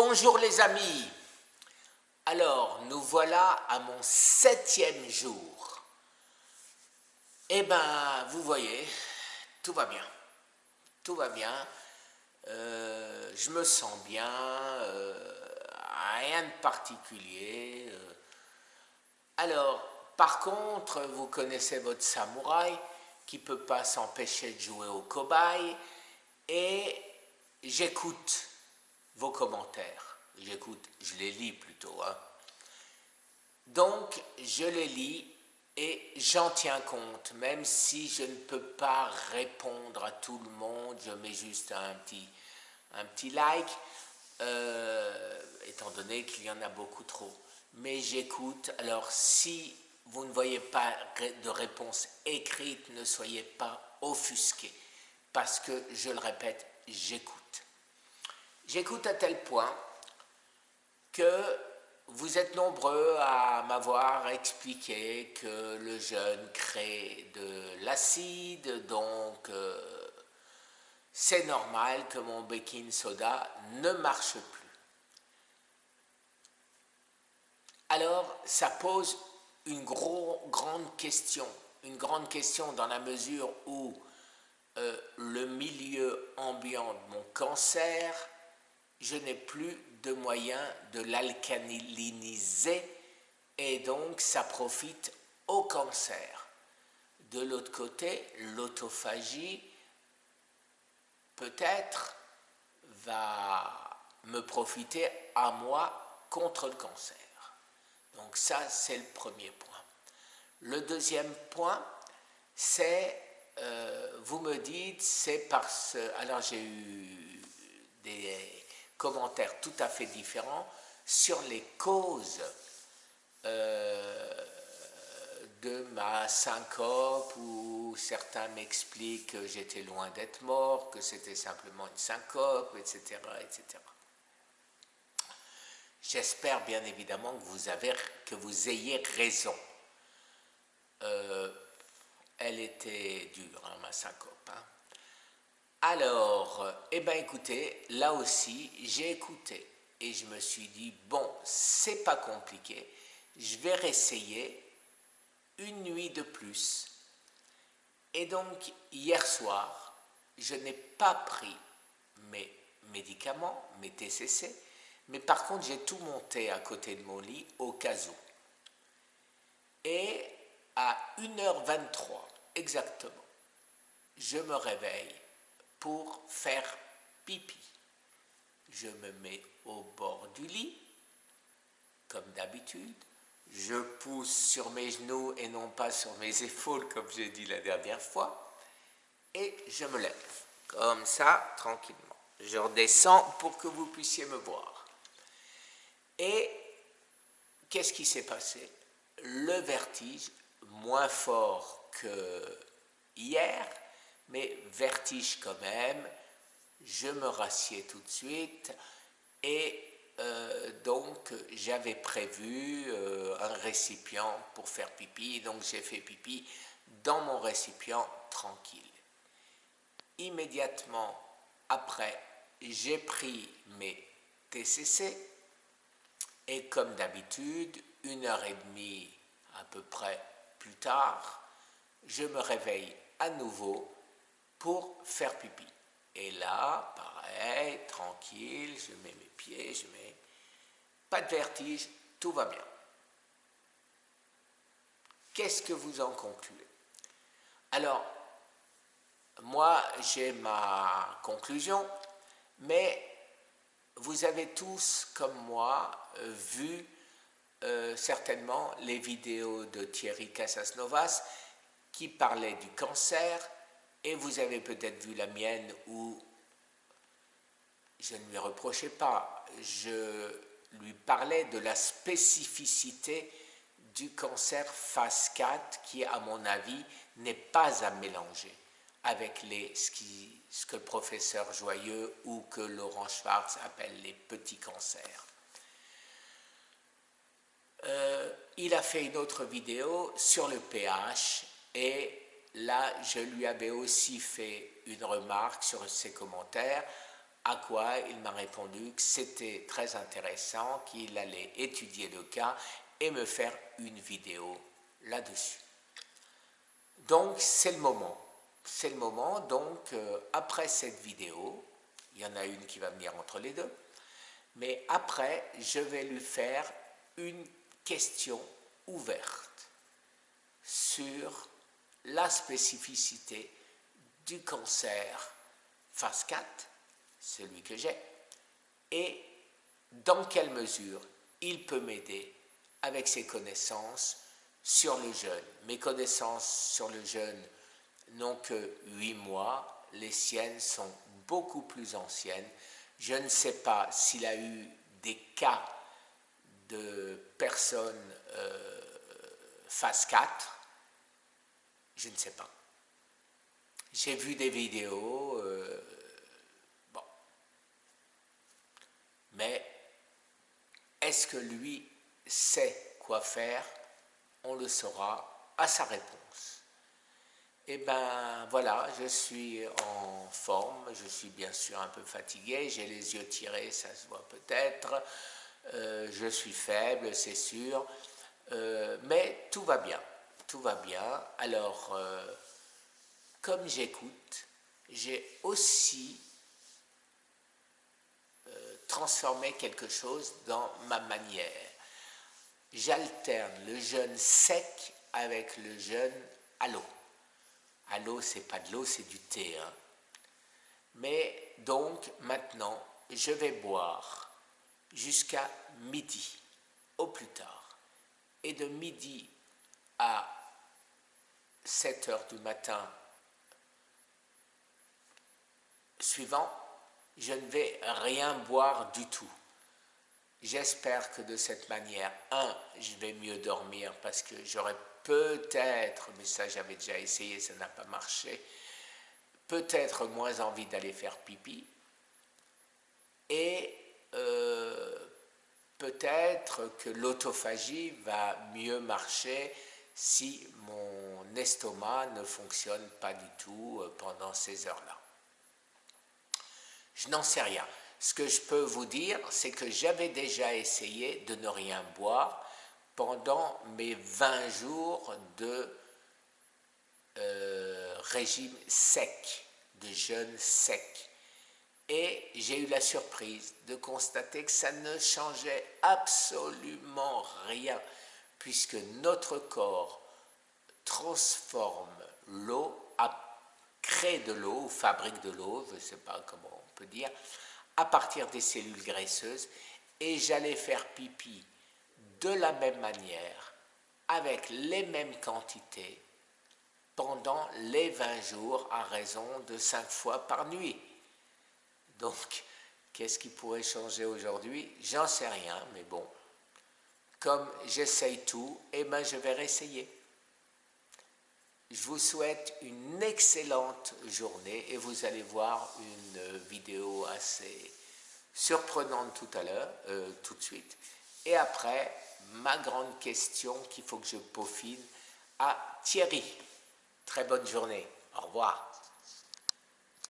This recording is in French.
Bonjour les amis. Alors, nous voilà à mon 7e jour. Eh ben, vous voyez, tout va bien. Tout va bien. Je me sens bien. Rien de particulier. Alors, par contre, vous connaissez votre samouraï qui ne peut pas s'empêcher de jouer au cobaye et j'écoute vos commentaires. Je les lis plutôt. Donc, je les lis et j'en tiens compte, même si je ne peux pas répondre à tout le monde, je mets juste un petit like, étant donné qu'il y en a beaucoup trop. Mais j'écoute, alors si vous ne voyez pas de réponse écrite, ne soyez pas offusqués, parce que, je le répète, j'écoute. J'écoute à tel point que vous êtes nombreux à m'avoir expliqué que le jeûne crée de l'acide, donc c'est normal que mon baking soda ne marche plus. Alors, ça pose une grande question dans la mesure où le milieu ambiant de mon cancer, je n'ai plus de moyen de l'alcaliniser et donc ça profite au cancer. De l'autre côté, l'autophagie peut-être va me profiter à moi contre le cancer. Donc ça, c'est le premier point. Le deuxième point, c'est, vous me dites, c'est parce... Alors j'ai eu des commentaires tout à fait différents sur les causes de ma syncope, où certains m'expliquent que j'étais loin d'être mort, que c'était simplement une syncope, etc., etc. J'espère bien évidemment que vous ayez raison. Elle était dure, ma syncope. Alors, eh bien écoutez, là aussi, j'ai écouté et je me suis dit, bon, c'est pas compliqué, je vais réessayer une nuit de plus. Et donc, hier soir, je n'ai pas pris mes médicaments, mes TCC, mais par contre, j'ai tout monté à côté de mon lit au cas où. Et à 1h23 exactement, je me réveille pour faire pipi. Je me mets au bord du lit, comme d'habitude. Je pousse sur mes genoux et non pas sur mes épaules, comme j'ai dit la dernière fois. Et je me lève, comme ça, tranquillement. Je redescends pour que vous puissiez me voir. Et qu'est-ce qui s'est passé? Le vertige, moins fort que hier, mais vertige quand même. Je me rassieds tout de suite et donc j'avais prévu un récipient pour faire pipi, donc j'ai fait pipi dans mon récipient tranquille. Immédiatement après, j'ai pris mes TCC et comme d'habitude, 1h30 à peu près plus tard, je me réveille à nouveau pour faire pipi. Et là, pareil, tranquille, je mets mes pieds, pas de vertige, tout va bien. Qu'est-ce que vous en concluez? Alors, moi, j'ai ma conclusion, mais vous avez tous, comme moi, vu certainement les vidéos de Thierry Casasnovas qui parlait du cancer, et vous avez peut-être vu la mienne où je ne lui reprochais pas, je lui parlais de la spécificité du cancer phase 4 qui, à mon avis, n'est pas à mélanger avec ce que le professeur Joyeux ou que Laurent Schwartz appelle les petits cancers. Il a fait une autre vidéo sur le pH et là, je lui avais aussi fait une remarque sur ses commentaires à quoi il m'a répondu que c'était très intéressant, qu'il allait étudier le cas et me faire une vidéo là-dessus. Donc c'est le moment. C'est le moment, donc après cette vidéo, il y en a une qui va venir entre les deux, mais après je vais lui faire une question ouverte sur la spécificité du cancer phase 4, celui que j'ai, et dans quelle mesure il peut m'aider avec ses connaissances sur le jeûne. Mes connaissances sur le jeûne n'ont que 8 mois, les siennes sont beaucoup plus anciennes. Je ne sais pas s'il a eu des cas de personnes phase 4, je ne sais pas. J'ai vu des vidéos, bon. Mais est-ce que lui sait quoi faire? On le saura à sa réponse. Eh bien voilà, je suis en forme, je suis bien sûr un peu fatigué, j'ai les yeux tirés, ça se voit peut-être, je suis faible, c'est sûr, mais tout va bien, tout va bien. Alors, comme j'écoute, j'ai aussi transformé quelque chose dans ma manière. J'alterne le jeûne sec avec le jeûne à l'eau. À l'eau, c'est pas de l'eau, c'est du thé. Hein. Mais donc, maintenant, je vais boire jusqu'à midi, au plus tard. Et de midi à 7 heures du matin suivant, je ne vais rien boire du tout. J'espère que de cette manière, je vais mieux dormir parce que j'aurais peut-être, mais ça j'avais déjà essayé, ça n'a pas marché, peut-être moins envie d'aller faire pipi, et peut-être que l'autophagie va mieux marcher si mon estomac ne fonctionne pas du tout pendant ces heures-là. Je n'en sais rien. Ce que je peux vous dire, c'est que j'avais déjà essayé de ne rien boire pendant mes 20 jours de régime sec, de jeûne sec. Et j'ai eu la surprise de constater que ça ne changeait absolument rien, puisque notre corps transforme l'eau, crée de l'eau, ou fabrique de l'eau, je ne sais pas comment on peut dire, à partir des cellules graisseuses, et j'allais faire pipi de la même manière, avec les mêmes quantités, pendant les 20 jours, à raison de 5 fois par nuit. Donc, qu'est-ce qui pourrait changer aujourd'hui? J'en sais rien, mais bon, comme j'essaye tout, eh ben je vais réessayer. Je vous souhaite une excellente journée et vous allez voir une vidéo assez surprenante tout à l'heure, tout de suite. Et après, ma grande question qu'il faut que je peaufine à Thierry. Très bonne journée. Au revoir.